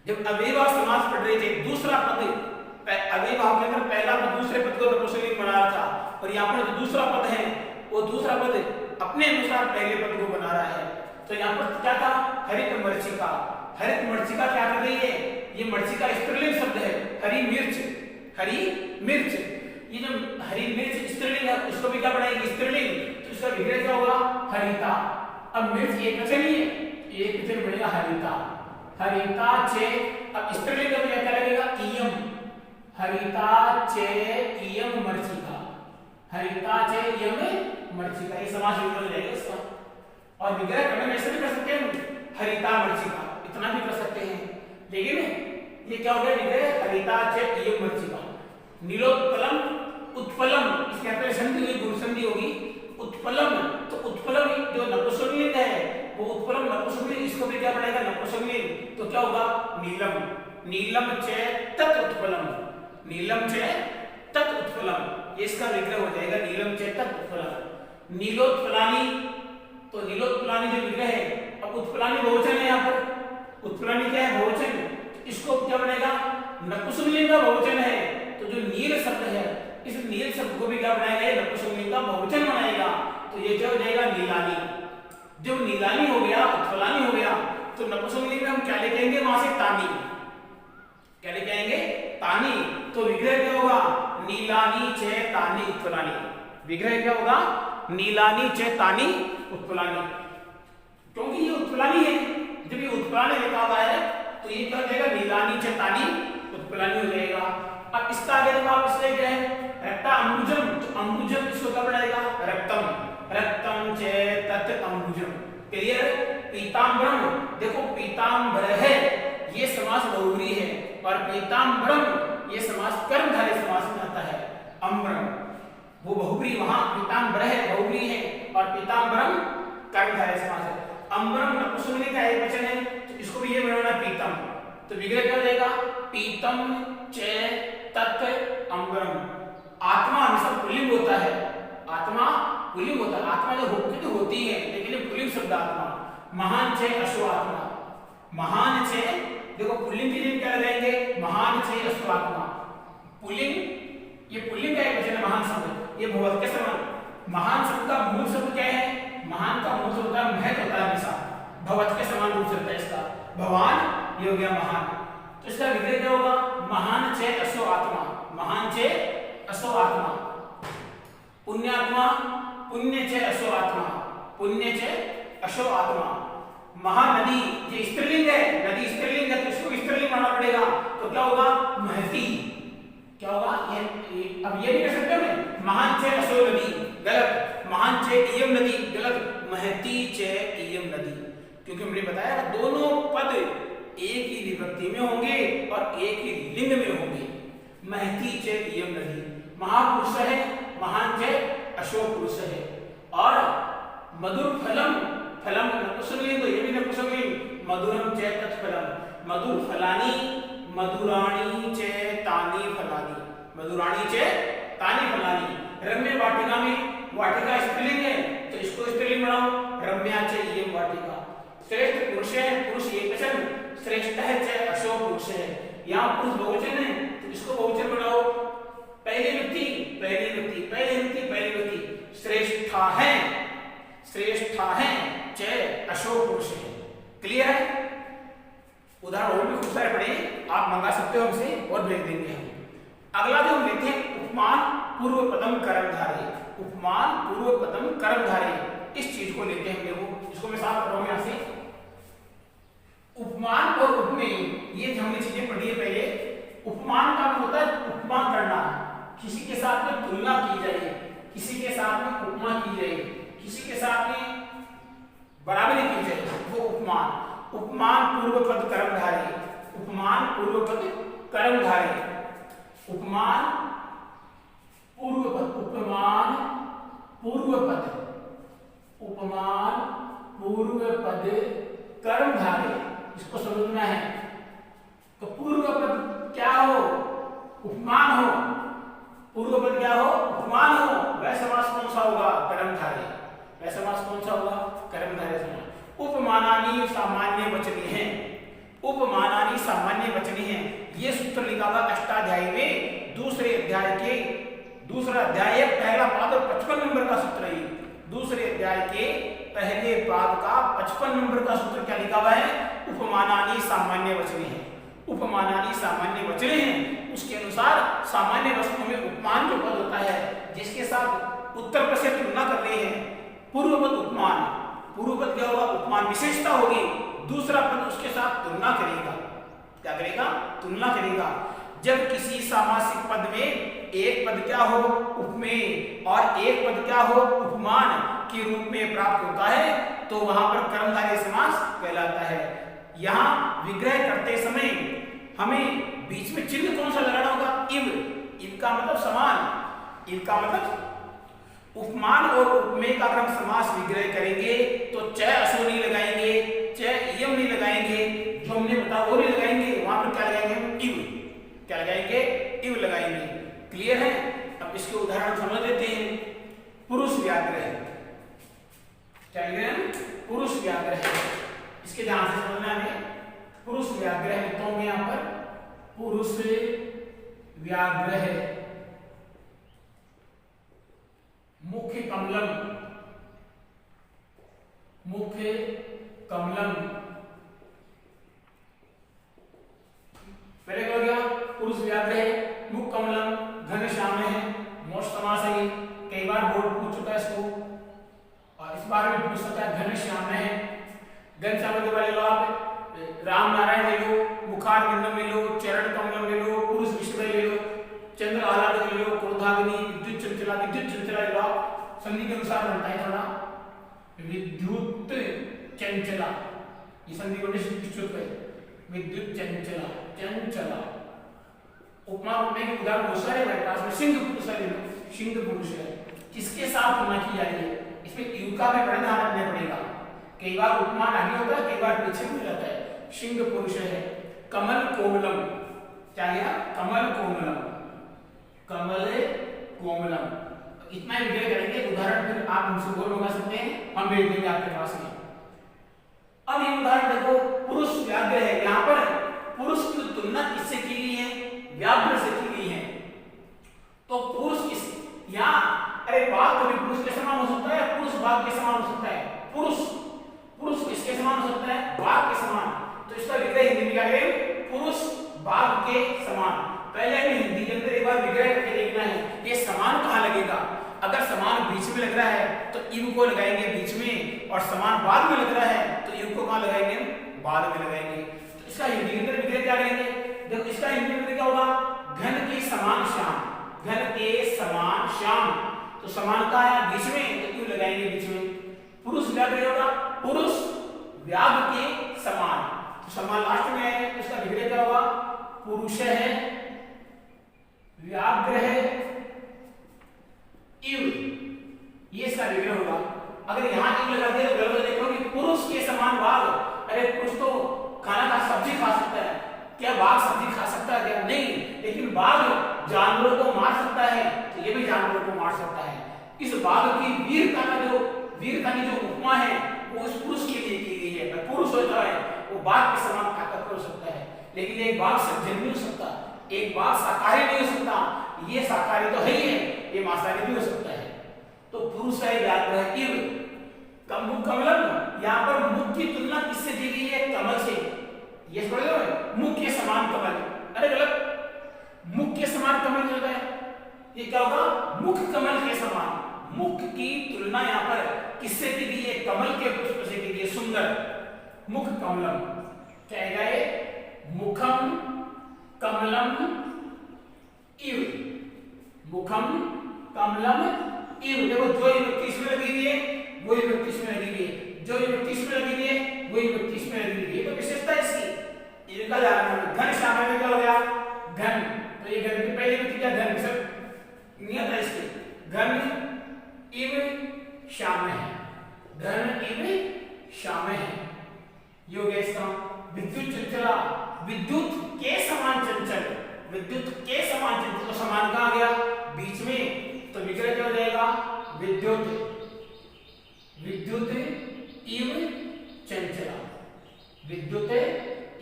जब अव्ययभाव समास पढ़ रहे थे, दूसरा पद अव्ययभाव के अंदर पहला पद दूसरे पद को नपुंसकलिंग बना रहा था, और यहाँ पर जो दूसरा पद है वो दूसरा पद अपने अनुसार पहले पद को बना रहा है। तो यहाँ पर क्या था? हरित मरीचिका। हरित मरीचिका क्या कर रही है? ये मरीचिका स्त्रीलिंग शब्द है। हरी मिर्च, ये जो हरी मिर्च स्त्रीलिंग है, उसको भी क्या बनाएगी? स्त्रीलिंग। तो इसका विग्रह क्या होगा? हरिता। अब मिर्च एक वचन ही है, एक वचन बनेगा हरिता, हरिता चे। अब स्त्रीलिंग का क्या लगेगा? इयम, हरिता चे इयम मरीचिका, हरिता चे इयम मरीचिका, ये समास विग्रह हो जाएगा इसका। और विग्रह करने ऐसे भी कर सकते हैं, हरिता मरीचिका, इतना भी कर सकते हैं। लेकिन ये क्या हो गया? विग्रह हरिता चे इयम मरीचिका। नीलोत्पलम, उत्पलम, इसके पहले संधि हुई, गुरु संधि होगी। उत्पलम, तो उत्पलम जो नपुंसकलिंग है वो उत्पलम नपुंसकलिंग, इसको भी क्या बनेगा? नपुंसकलिंग। तो क्या होगा? नीलम, नीलम चे तत् उत्पलम, नीलम चे तत् उत्पलम, ये इसका विग्रह हो जाएगा, नीलम चे तत् उत्पलम। नीलोत्पलानी, तो नीलोत्पलानी जो विग्रह है, अब उत्पलानी बहुवचन है, यहाँ पर उत्पलानी क्या है? बहुवचन। इसको क्या बनेगा? नपुंसकलिंग का बहुवचन है। तो जो नील शब्द है, इस नील शब्द को भी क्या बनाएगा? ये नपुंसकलिंग का बहुवचन बनाएगा। तो ये क्या हो जाएगा? नीलानी। जब नीलानी हो गया, उत्पलानी हो गया, तो नपुंसकलिंग में हम क्या लेके आएंगे? वहां से तानी, क्या लेके आएंगे? तानी। तो विग्रह क्या होगा? नीलानी चे तानी उत्पलानी। विग्रह क्या होगा? नीलानी चे तानी उत्पलानी, क्योंकि ये उत्पलानी है। जब ये उत्पलानी लिखा हुआ है तो ये क्या हो जाएगा? नीलानी चे तानी उत्पलानी हो जाएगा। अब इसका आगे देखो आप, इससे क्या है? रक्ता अंबुजम, तो अंबुजम इसको क्या बनाएगा? रक्तम, रक्तम चे तत् अंबुजम। क्लियर? पीतांबरम, देखो पीतांबर है, ये समास बहुव्रीहि है, और पीतांबरम ये समास कर्मधारय समास में आता है। अंबरम वो बहुव्रीहि, वहां पीतांबर है बहुव्रीहि है, और पीतांबरम कर्मधारय समास है। अंबरम नपुंसकलिंग का एक वचन है, तो इसको भी ये बनाना पीतम। तो विग्रह क्या हो जाएगा? पीतम चे तत् अंबरम। आत्मा हमेशा पुल्लिंग होता है, आत्मा पुल्लिंग होता है, आत्मा जो होती है, लेकिन ये पुल्लिंग शब्द आत्मा। महान चे अश्व आत्मा, महान चे, देखो पुल्लिंग के लिए क्या लगाएंगे? महान चे अश्व आत्मा। पुल्लिंग, ये पुल्लिंग का एक वचन है महान शब्द, ये बहुत के समान। महान शब्द का मूल शब्द क्या है? महान का मूल शब्द महत होता भवत के समान रूप से रहता है इसका। भवान ये हो गया महान, तो इसका विग्रह क्या होगा? महान चे असो आत्मा, महान चे असो आत्मा। पुण्यात्मा पुण्य चे असो आत्मा, पुण्य चे असो आत्मा। महानदी ये स्त्रीलिंग है, नदी स्त्रीलिंग है तो इसको स्त्रीलिंग मानना पड़ेगा, तो क्या होगा? महती। क्या होगा? अब ये भी कर सकते हैं, महान चे असो नदी गलत, महान चे इयम नदी गलत, महती चे इयम नदी, क्योंकि हमने बताया दोनों पद एक ही विभक्ति में होंगे और एक ही लिंग में होंगे। महती चे इयम नदी, महापुरुष है, महान चे अशोक पुरुष है। और मधुर फलम, फलम नपुंसकलिंग, तो ये भी नपुंसकलिंग, मधुरम चे तत्फलम, मधुर फलानी, मधुराणी चे तानी फलानी, मधुराणी चे तानी फलानी। रम्य वाटिका में, वाटिका स्त्रीलिंग है तो इसको स्त्रीलिंग बनाओ, रम्या चे इयम वाटिका। श्रेष्ठ पुरुष है, पुरुष एकवचन, श्रेष्ठ है चे अशोक पुरुष है। यहाँ पुरुष बहुवचन है तो इसको बहुवचन बनाओ, पहली व्यक्ति पहली व्यक्ति पहली व्यक्ति पहली व्यक्ति। श्रेष्ठा है, श्रेष्ठा है चे अशोक पुरुष है। क्लियर है? उदाहरण और भी खूब सारे पढ़े, आप मंगा सकते हो हमसे और भेज देंगे हम। अगला जो हम लेते हैं उपमान पूर्व पदम कर्मधारय, उपमान पूर्व पदम कर्मधारय, इस चीज को लेते हैं हम लोग, इसको मैं साफ कर रहा हूं यहां से। उपमान और उपमेय ये हमने चीजें पढ़ी है पहले। उपमान का मतलब होता है उपमा करना, किसी के साथ में तुलना की जाए, किसी के साथ में उपमा की जाए, किसी के साथ में बराबरी की जाए, वो उपमान। उपमान पूर्व पद कर्मधारय, उपमान पूर्व पद कर्मधारय, उपमान पूर्व पद, उपमान पूर्व पद, उपमान पूर्व पद कर्मधारय, इसको समझना है। तो पूर्व पद क्या हो? उपमान हो। पूर्व पद क्या हो? उपमान हो। वह समास कौन सा होगा? कर्मधारय। वह समास कौन सा होगा? कर्मधारय समास। उपमानानि सामान्य वचनी हैं, उपमानानि सामान्य वचनी हैं, ये सूत्र लिखा हुआ अष्टाध्यायी में, दूसरे अध्याय के दूसरा अध्याय पहला पाद और 55 नंबर का सूत्र है। दूसरे अध्याय के पहले पाद का 55 नंबर का सूत्र क्या लिखा हुआ है? उपमानानि सामान्य वचनी हैं, उपमानानि सामान्य वचने हैं। उसके अनुसार सामान्य वचनों में उपमान जो पद होता है जिसके साथ उत्तर पद से तुलना कर रहे हैं, पूर्व पद उपमान, पूर्व पद क्या होगा? उपमान विशेषता होगी, दूसरा पद उसके साथ तुलना करेगा। क्या करेगा? तुलना करेगा। जब किसी सामासिक पद में एक पद क्या हो? उपमेय और एक पद क्या हो? उपमान के रूप में प्राप्त होता है तो वहां पर कर्मधारय समास कहलाता है। यहाँ विग्रह करते समय हमें बीच में चिन्ह कौन सा लगाना होगा? इव। इव का मतलब समान, इव का मतलब उपमान और उपमेय का अगर हम समास विग्रह करेंगे तो च असो नहीं लगाएंगे, च इयम नहीं लगाएंगे, जो हमने बताया वो नहीं लगाएंगे, वहां पर क्या लगाएंगे? हम इव। क्या लगाएंगे? इव लगाएंगे। क्लियर है? अब इसके उदाहरण समझ लेते हैं। पुरुष व्याग्रह, क्या लिख रहे हैं? पुरुष व्याग्रह, इसके ध्यान से समझना है। पुरुष व्याग्रह लिखता हूं मैं यहां पर, पुरुष व्याग्रह। मुख्य कमलम, मुख्य कमलम, पहले क्या हो गया? पुरुष व्याग्रह, मुख्य कमलम, घनश्याम है, मोक्ष समास है, कई बार बोर्ड पूछ चुका है इसको और इस बार भी पूछ सकता है। घनश्याम है, घनश्याम के वाले लो आप, राम नारायण ले लो, मुखार विंदम ले लो, चरण कमलम ले लो, पुरुष विषय ले लो, चंद्र आह्लाद ले लो, क्रोधाग्नि, विद्युत चंचला, विद्युत चंचला ले लो। संधि के अनुसार बनता है थोड़ा, विद्युत चंचला, ये संधि को निश्चित है, विद्युत चंचला, चंचला। उपमा उपमेय के उदाहरण बहुत सारे हमारे पास में। सिंह पुरुष ले लो, सिंह पुरुष है, किसके साथ तुलना की जा रही है? इसमें यू का भी बड़ा ध्यान रखना पड़ेगा, कई बार उपमान आगे होता है, कई बार पीछे हो जाता है। सिंह पुरुष है। कमल कोमलम, क्या लिया? कमल कोमलम, कमल कोमलम। इतना ही विग्रह करेंगे, उदाहरण फिर आप हमसे बोल मंगा सकते हैं, हम भेज देंगे आपके पास में। अब ये उदाहरण देखो, पुरुष व्याघ्र है, यहाँ पर पुरुष की तुलना किससे की गई है? व्याघ्र से की गई है। तो पुरुष किस यहाँ, अरे बाघ कभी पुरुष के समान हो सकता है, पुरुष बाघ के समान हो सकता है। पुरुष पुरुष किसके समान हो सकता है? बाघ के समान। तो इसका विग्रह हिंदी में क्या करेंगे? पुरुष बाघ के समान। पहले हमें हिंदी के अंदर एक बार विग्रह करके देखना है ये समान कहाँ लगेगा। अगर समान बीच में लग रहा है तो इव को लगाएंगे बीच में, और समान बाद में लग रहा है तो इव को कहाँ लगाएंगे? बाद में लगाएंगे। तो इसका हिंदी के अंदर विग्रह क्या करेंगे? देखो इसका हिंदी में क्या होगा? घन के समान श्याम। घन के समान श्याम, तो समान का है बीच में, तो क्यों लगाएंगे बीच में? पुरुष व्याघ्र होगा, पुरुष व्याघ्र के समान, तो समान लास्ट में है, तो इसका विग्रह क्या होगा? पुरुष है व्याघ्र है इव, ये इसका विग्रह होगा। अगर यहां इव लगा दिया तो गलत देखो कि पुरुष के समान बाघ। अरे पुरुष तो खाना का सब्जी खा सकता है, क्या बाघ सब्जी खा सकता है? क्या नहीं, लेकिन बाघ जानवरों को मार सकता है, तो ये भी जानवरों को मार सकता है। इस बाघ की वीरता की जो उपमा है वो उस पुरुष के लिए की गई है। पुरुष होता है वो बाघ के समान ताकतवर हो सकता है, लेकिन एक बाघ सज्जन नहीं हो सकता, एक बाघ शाकाहारी नहीं हो सकता। ये शाकाहारी तो है ही है, ये मांसाहारी भी हो सकता है। तो पुरुष है व्याघ्र है इव। कमलम, यहाँ पर मुख की तुलना किससे की गई है? कमल से। ये समझ लो, मुख के समान कमल। अरे गलत, मुख के समान कमल चल रहा है, ये क्या होगा? मुख कमल के समान। मुख की तुलना यहाँ पर किससे की गई है? कमल के पुष्प से की गई है, सुंदर। मुख कमलम क्या है? मुखम कमलम इव। मुखम कमलम इव। देखो जो विभक्ति इसमें लगी हुई है वही विभक्ति इसमें लगी हुई है, जो विभक्ति इसमें लगी हुई है वही विभक्ति इसमें लगी हुई है। तो विशेषता इसकी इनका ध्यान। घन शामिल में क्या हो गया? घन, तो ये घन की पहली विभक्ति क्या? घन। सब नियत है इसकी। घन इव श्याम है, घन इव श्याम है, ये हो गया इसका। विद्युत चंचला, विद्युत के समान चंचल। विद्युत के समान चंचल, तो समान कहाँ गया? बीच में, तो विग्रह क्या हो जाएगा? विद्युत इव चंचला। विद्युत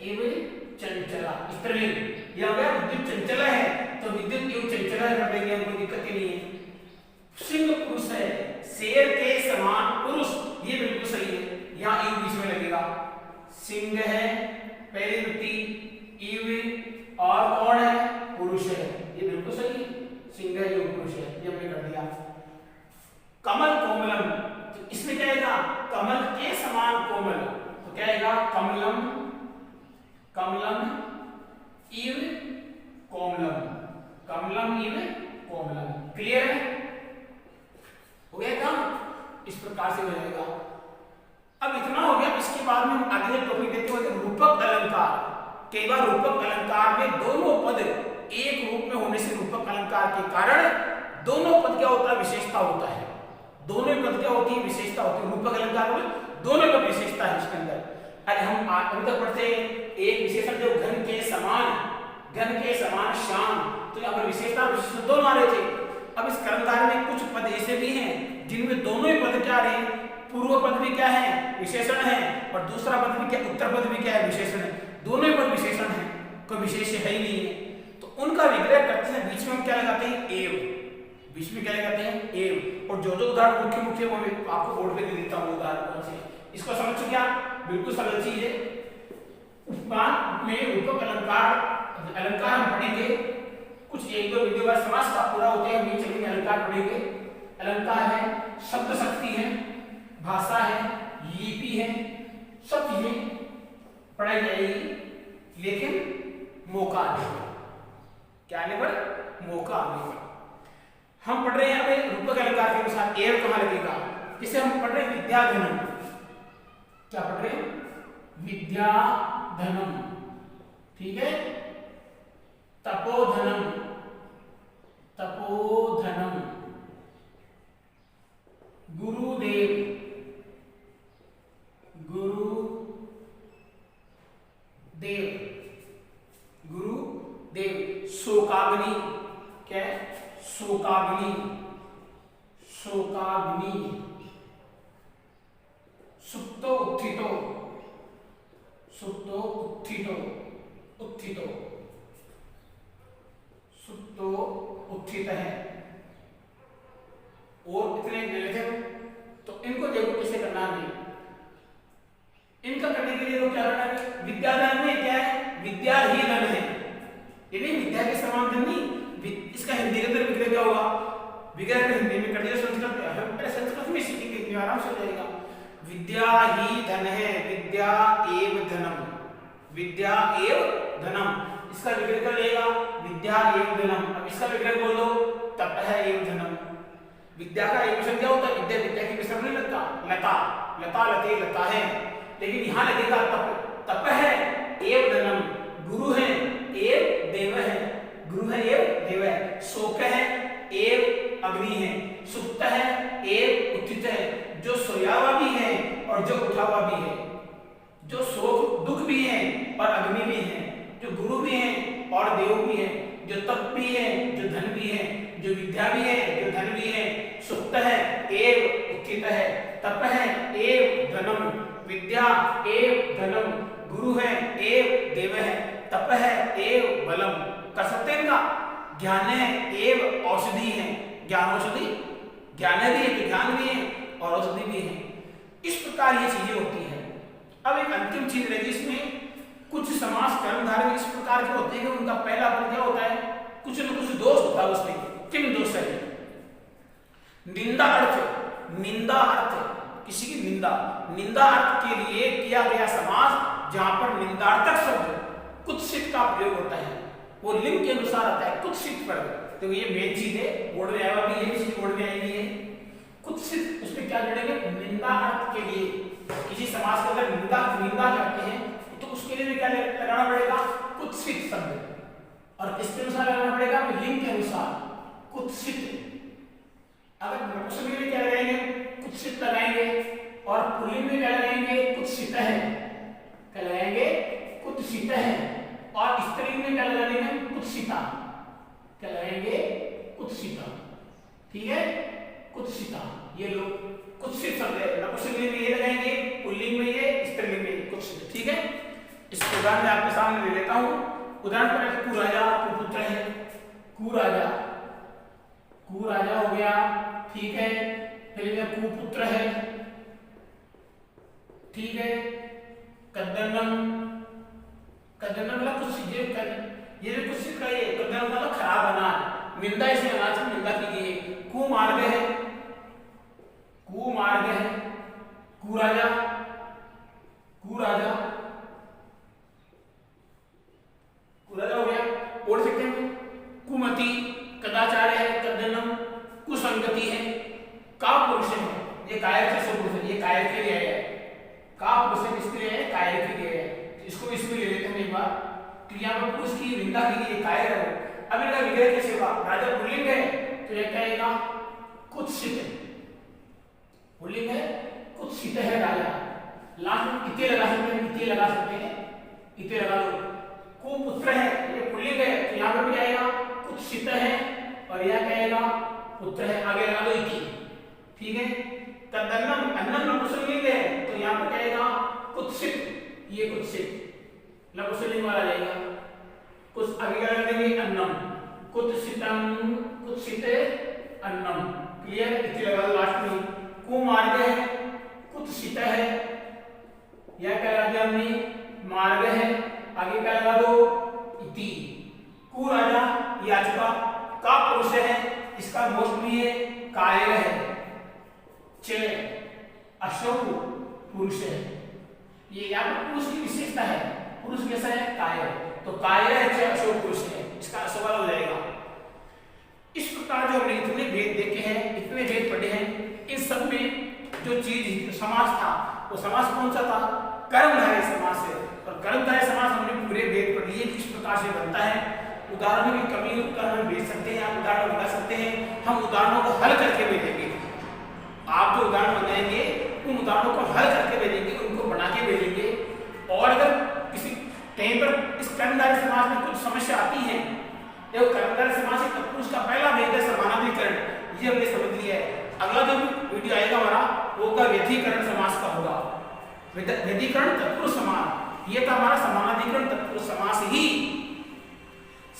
इव चंचला स्त्रीलिंग, ये हो गया। विद्युत चंचला है तो विद्युत इव चंचला कर देंगे, कोई दिक्कत ही नहीं है। सिंह पुरुष है, शेर के समान पुरुष, ये बिल्कुल सही है, यहाँ इव बीच में लगेगा। सिंह है पहली विभक्ति, इव और कौन है? पुरुष है, ये बिल्कुल सही है। सिंह है जो पुरुष है, ये हमने कर दिया। कमल कोमलम, तो इसमें क्या आएगा? कमल के समान कोमल, तो क्या आएगा? कमलम कमलम इव कोमलम। कमलम इव कोमलम। क्लियर है? हो गया काम? इस प्रकार से हो जाएगा। अब इतना हो गया, इसके बाद में हम आगे टॉपिक देखते हैं रूपक अलंकार। कई बार रूपक अलंकार में दोनों पद एक रूप में होने से रूपक अलंकार के कारण दोनों पद क्या होता है? विशेषता होता है। दोनों पद क्या होती है? विशेषता होती है। रूपक अलंकार में दोनों पद विशेषता है इसके अंदर। अरे हम अभी तक पढ़ते हैं एक विशेषण जो घन के समान श्याम, तो यहाँ पर विशेषता विशेषण दोनों आ रहे थे। अब इस अलंकार में कुछ पद ऐसे भी हैं जिनमें दोनों ही पद क्या रहे? पूर्व पद भी क्या है? विशेषण है, और दूसरा पद भी क्या? उत्तर पद भी क्या है? विशेषण है। दोनों ही पद विशेषण है, कोई विशेष है ही नहीं है। तो उनका विग्रह करते हैं बीच में हम क्या लगाते हैं? एव। बीच में क्या लगाते हैं? एव। और जो उदाहरण मुख्य वो मैं आपको बोर्ड पे दे देता हूँ उदाहरण कौन से, इसको समझ चुके आप? बिल्कुल सरल चीज है। उपमान में रूपक अलंकार हम पढ़ेंगे कुछ एक दो वीडियो बाद समास का पूरा होते हैं, हम चलेंगे अलंकार पढ़ेंगे। अलंकार है, शब्द शक्ति है, भाषा है, लिपि है, सब चीजें पढ़ाई जाएगी, लेकिन मौका आने क्या आने पर? मौका आने पर। हम पढ़ रहे हैं यहाँ पे रूपक अलंकार के अनुसार एव कहाँ लगेगा? जिसे हम पढ़ रहे हैं विद्याधनम। क्या पढ़ रहे हैं? विद्याधनम, ठीक है। तपोधनम, गुरुदेव, शोकाग्नि, क्या है? शोकाग्नि, सुप्तो उत्थित है। और इतने तो इनको देखो कैसे करना है। इनका विग्रह हिंदी में कर दिया, संस्कृत में हम पहले संस्कृत में सीखेंगे, इतनी आराम से हो जाएगा। विद्या ही धन है, विद्या एव धनम, विद्या एव धनम, इसका विग्रह कर लेगा विद्या एव धनम। अब इसका विग्रह बोल दो तपः एव धनम। विद्या का एक विषय क्या होता है, विद्या विद्या के विषय नहीं लगता, लता लता लते लता है, लेकिन यहाँ लगेगा तप, तप है एव धनम, गुरु है एव देव है, गुरु है एव देव है, शोक है एव अग्नि है, सुप्त है एव उत्थित है, जो सोया हुआ भी है और जो उठा हुआ भी है, जो शोक दुख भी है और अग्नि भी है, जो गुरु भी है और देव भी है, जो तप भी है, जो धन भी है, जो विद्या भी है, जो धन भी है, सुप्त है एव उत्थित है, तप है एव धनम, विद्या एव धनम, गुरु है एव देव है, तप है एव बलम। कर सकते हैं इनका? ज्ञान है एव औषधि है, ज्ञान औषधि, ज्ञान भी है तो ज्ञान भी है और औषधि भी है। इस प्रकार ये चीजें होती है। अब एक अंतिम चीज रहेगी इसमें, कुछ समास कर्मधारय इस प्रकार के होते हैं कि उनका पहला पद क्या होता है, कुछ न कुछ दोष होता है उसमें। किन दोष है? निंदा अर्थ, निंदा अर्थ, किसी की निंदा, निंदा अर्थ के लिए किया गया समास जहां पर निंदार्थक शब्द कुत्सित का प्रयोग होता है, वो लिंग के अनुसार आता है कुत्सित पर। तो ये मेन चीज है, बोर्ड में आया भी है, इसकी बोर्ड में आएगी है कुत्सित, उसमें क्या जोड़ेंगे, निंदा अर्थ के लिए। किसी समास को अगर निंदा निंदा करते हैं तो उसके लिए भी क्या लगाना पड़ेगा, कुत्सित शब्द, और किसके अनुसार लगाना पड़ेगा, लिंग के अनुसार कुत्सित। अगर नपुंसक में क्या लगाएंगे, कुत्सित लगाएंगे, और पुल्लिंग में क्या लगाएंगे, कुत्सित है, क्या लगाएंगे, कुत्सित है, और स्त्रीलिंग में क्या लगाएंगे, कुत्सिता, क्या लगाएंगे, कुत्सिता। ठीक है, कुत्सिता, ये लोग कुत्सित शब्द है, नपुंसक में ये लगाएंगे, पुल्लिंग में ये, स्त्रीलिंग में कुत्सित। ठीक है, इस उदाहरण में आपके सामने ले लेता हूं। उदाहरण पर कुराजा कुपुत्र है, कुराजा, कुराजा हो गया, ठीक है, फिर ये कुपुत्र है, ठीक है, कद्दनम, कद्दनम मतलब कुछ चीजें, ये भी कुछ का ये कद्दनम मतलब खराब अनाज, निंदा इसे अनाज की निंदा की गई है। कुमार्ग है, कुमार्ग है, कुराजा, कुराजा, कुराजा हो गया, बोल सकते हैं। कुमति, कदाचार है, कद्दनम, कुसंगति है, का पुरुष है, ये कायर से पुरुष है, ये कायर के लिए है, का पुरुष है किसके लिए है, कायर के लिए है। इसको इसमें ले लेते हैं एक बार, तो यहाँ पर पुरुष की निंदा की गई, कायर है। अब इनका विग्रह कैसे होगा, राजा पुल्लिंग है तो यह क्या आएगा, कुत्सित है, पुल्लिंग है, कुत्सित है राजा। लास्ट में इते लगा सकते हैं, इते लगा सकते हैं, इते लगा दो। कुपुत्र है, ये पुल्लिंग है तो यहाँ पर भी आएगा कुत्सित है, और यह क्या आएगा, पुत्र है, आगे लगा दो इति। ठीक है, कद्दनम, अन्नम नपुंसकलिंग है तो यहाँ पर क्या आएगा, कुत्सित, ये कुत्सित नपुंसकलिंग वाला जाएगा। कुछ आगे क्या लगा देंगे, अन्नम, कुत्सितम, कुत्सित अन्नम, क्लियर, इति लगा दो लास्ट में। कुमार्ग है, कुत्सित है, यह क्या लगा दिया हमने, मार्ग है, आगे क्या लगा दो, इति। कुराजा ये आ चुका, का पुरुष है, इसका मोस्ट भी है, कायर है, चे अशोक पुरुष है, ये यहाँ पर पुरुष की विशेषता है, पुरुष कैसा है, कायर, तो कायर है, चे अशोक पुरुष है, इसका सवाल हो जाएगा। इस प्रकार जो हमने इतने भेद देखे हैं, इतने भेद पढ़े हैं, इन सब में जो चीज समास था वो समास कौन सा था, कर्मधारय समास है। और कर्मधारय समास हमने पूरे भेद पढ़ लिए किस प्रकार से बनता है। उदाहरणों की कमी उत्तर हम भेज सकते हैं, आप उदाहरण बना सकते हैं, हम उदाहरणों को हल करके भेजेंगे। आप जो उदाहरण बनाएंगे उन उदाहरणों को हल करके भेजेंगे, उनको बना के भेजेंगे। और अगर किसी कहीं पर इस कर्मधारय समास में कुछ समस्या आती है, जब कर्मधारय समास है तत्पुरुष का पहला भेद है समानाधिकरण, ये हमने समझ लिया है। अगला जो वीडियो आएगा हमारा वो होगा व्यधिकरण समास का होगा, व्यधिकरण तत्पुरुष समास। ये था हमारा समानाधिकरण तत्पुरुष समास ही,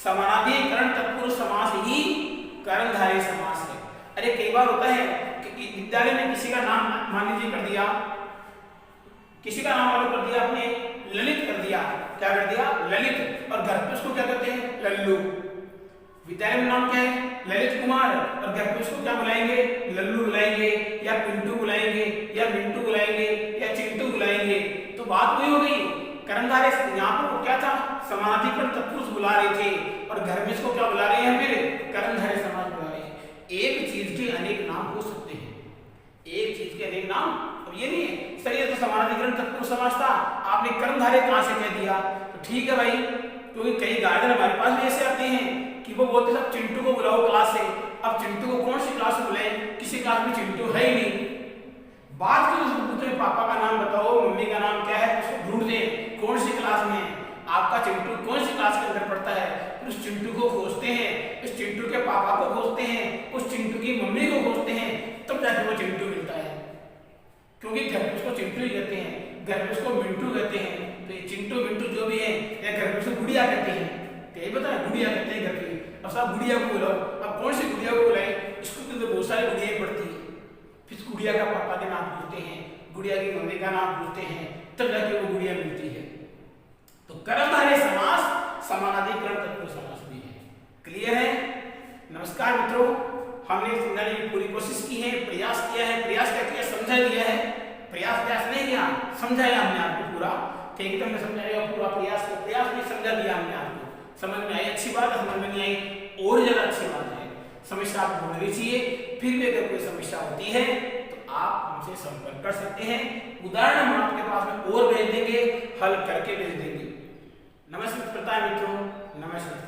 समानाधिकरण तत्पुरुष समास ही कर्मधारय समास है। अरे कई बार होता है कि विद्यालय में किसी का नाम मान लीजिए कर दिया, किसी का नाम वालों कर दिया आपने, ललित कर दिया, क्या कर दिया, ललित, और घर पे उसको क्या कहते हैं, लल्लू। विद्यालय में नाम क्या है? ललित कुमार। और घर पे उसको क्या बुलाएंगे? लल्लू बुलाएंगे या पिंटू बुलाएंगे या मिंटू बुलाएंगे या चिंटू बुलाएंगे। तो बात वही हो गई। कर्मधारय यहाँ पर वो क्या था? समानाधिकरण तत्पुरुष बुला रहे थे और घर में इसको क्या बुला रहे हैं? फिर कर्मधारय समास बुला रहे हैं। एक चीज के अनेक नाम हो सकते हैं, एक चीज के अनेक नाम। अब ये नहीं है सर ये तो समानाधिकरण तत्पुरुष समास था, आपने कर्मधारय कहां से कह दिया? तो ठीक है भाई, क्योंकि कई गार्जियन हमारे पास भी ऐसे आते हैं कि वो बोलते सब चिंटू को बुलाओ क्लास से। अब चिंटू को कौन सी क्लास में बुलाएं? किसी क्लास में चिंटू है ही नहीं। बात की उसको पूछते पापा का नाम बताओ, मम्मी का नाम क्या है, उसको ढूंढते हैं कौन सी क्लास में है, आपका चिंटू कौन सी क्लास के अंदर पढ़ता है। फिर उस चिंटू को खोजते हैं, उस चिंटू के पापा को खोजते हैं, उस चिंटू की मम्मी को खोजते हैं, तब जाके वो चिंटू मिलता है। क्योंकि घर में उसको चिंटू ही कहते हैं, घर में उसको मिंटू कहते हैं। तो ये चिंटू मिंटू जो भी है या घर में उसको गुड़िया कहते हैं, यही पता है गुड़िया कहते हैं घर पे। अब साहब गुड़िया को बुलाओ, अब कौन सी गुड़िया को बुलाएं? इसको तो बहुत सारी गुड़ियाएं पढ़ती है। फिर गुड़िया का पापा के नाम पूछते हैं, गुड़िया की मम्मी का नाम पूछते हैं, तब जाके वो गुड़िया मिलती है। तो कर्मधारय समास समानाधिकरण तत्पुरुष समास भी है। क्लियर है? नमस्कार मित्रों, हमने समझाने की पूरी कोशिश की है, प्रयास किया है। प्रयास क्या किया? समझा दिया है। प्रयास नहीं किया, समझाया हमने आपको पूरा। एकदम में समझाया पूरा प्रयास नहीं समझा दिया हमने आपको। समझ में आई? अच्छी बात है। समझ में नहीं आई और ज्यादा अच्छी बात है। समस्या आपको ढूंढनी चाहिए। फिर भी अगर कोई समस्या होती है तो आप हमसे संपर्क कर सकते हैं। उदाहरण हम आपके पास में और भेज देंगे, हल करके भेज देंगे। नमस्कार मित्रों, नमस्कार।